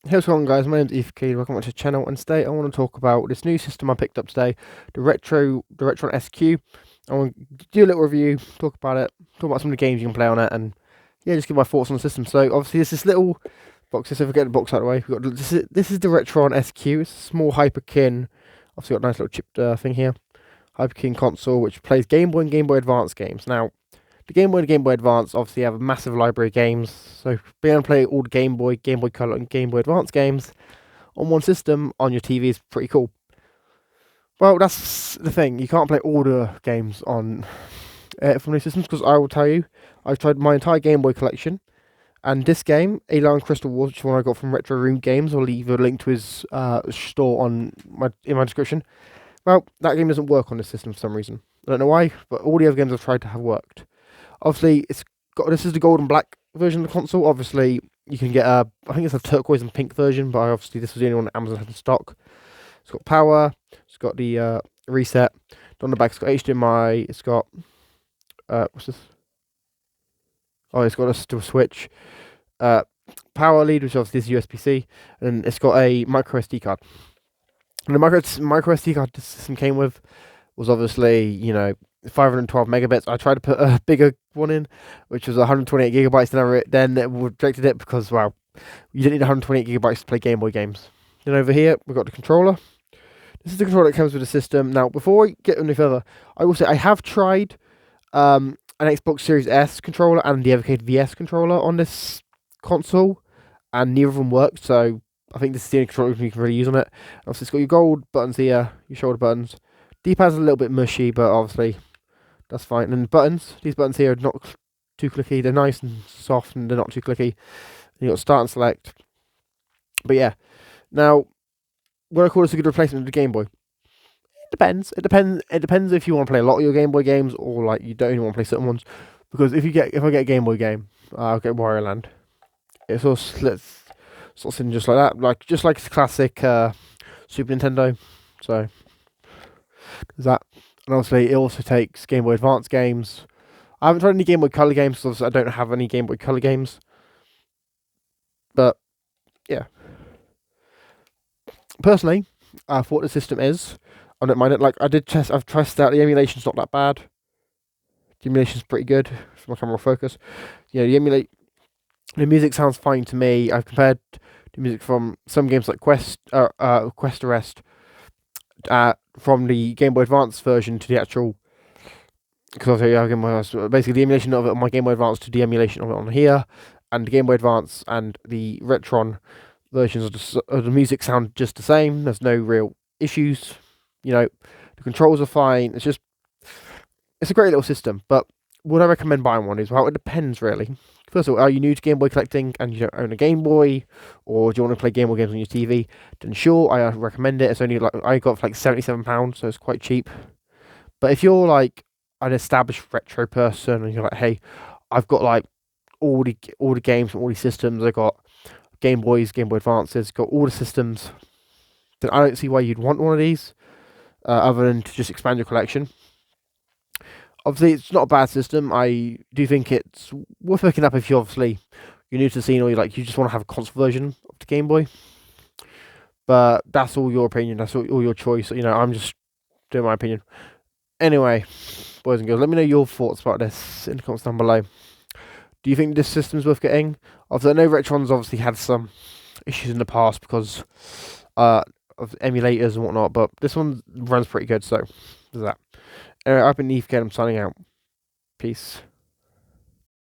Hey, what's going on, guys? My name's Hyperkin. Welcome back to the channel, and today I want to talk about this new system I picked up today, the Retron SQ. I want to do a little review, talk about it, talk about some of the games you can play on it, and yeah, just give my thoughts on the system. So obviously, there's this little box. So if we get the box out of the way, we've got this is the Retron SQ. It's a small Hyperkin. Obviously, got a nice little chipped thing here. Hyperkin console, which plays Game Boy and Game Boy Advance games. Now, the Game Boy and Game Boy Advance obviously have a massive library of games, so being able to play all the Game Boy Color, and Game Boy Advance games on one system on your TV is pretty cool. Well, that's the thing. You can't play all the games on from these systems because I will tell you, I've tried my entire Game Boy collection, and this game, Alien Crystal Wars, which is one I got from Retro Room Games, I'll leave a link to his store in my description. Well, that game doesn't work on this system for some reason. I don't know why, but all the other games I've tried to have worked. Obviously, this is the gold and black version of the console. Obviously, you can get I think it's a turquoise and pink version, but obviously this was the only one that Amazon had in stock. It's got power. It's got the reset. On the back, it's got HDMI. It's got what's this? Oh, it's got a switch. Power lead, which obviously is USB-C, and it's got a micro SD card. And the micro SD card this system came with was obviously 512 megabits. I tried to put a bigger one in, which was 128 gigabytes. Then it rejected it because, well, you didn't need 128 gigabytes to play Game Boy games. Then over here, we've got the controller. This is the controller that comes with the system. Now, before I get any further, I will say I have tried an Xbox Series S controller and the Evercade VS controller on this console, and neither of them worked. So I think this is the only controller you can really use on it. Obviously, it's got your gold buttons here, your shoulder buttons. D-pad's a little bit mushy, but obviously that's fine. And buttons, these buttons here are not too clicky. They're nice and soft, and they're not too clicky. You got start and select. But yeah, now would I call this a good replacement of the Game Boy? It depends. It depends if you want to play a lot of your Game Boy games or like you don't even want to play certain ones. Because if I get a Game Boy game, I'll get Wario Land. It sort of slots in just like that, just like classic Super Nintendo. So there's that. And obviously, it also takes Game Boy Advance games. I haven't tried any Game Boy Color games, so I don't have any Game Boy Color games. But yeah, personally, for what the system is, I don't mind it. Like I've tested out the emulation's not that bad. The emulation's pretty good for my camera focus. The music sounds fine to me. I've compared the music from some games like Quest Arrest from the Game Boy Advance version to the actual. Because basically the emulation of it on my Game Boy Advance to the emulation of it on here, and the Game Boy Advance and the Retron versions of the music sound just the same. There's no real issues. The controls are fine. It's a great little system. But would I recommend buying one? Well, it depends really. First of all, are you new to Game Boy collecting and you don't own a Game Boy, or do you want to play Game Boy games on your TV? Then sure, I recommend it. It's only I got it for like £77, so it's quite cheap. But if you're like an established retro person and you're like, hey, I've got like all the games from all these systems. I got Game Boys, Game Boy Advances, got all the systems. Then I don't see why you'd want one of these, other than to just expand your collection. Obviously, it's not a bad system. I do think it's worth looking up if you're new to the scene or you just want to have a console version of the Game Boy. But that's all your opinion. That's all your choice. I'm just doing my opinion. Anyway, boys and girls, let me know your thoughts about this in the comments down below. Do you think this system's worth getting? Obviously, I know Retron's obviously had some issues in the past because of emulators and whatnot, but this one runs pretty good, so there's that. Anyway, I've been Eve, I'm signing out. Peace.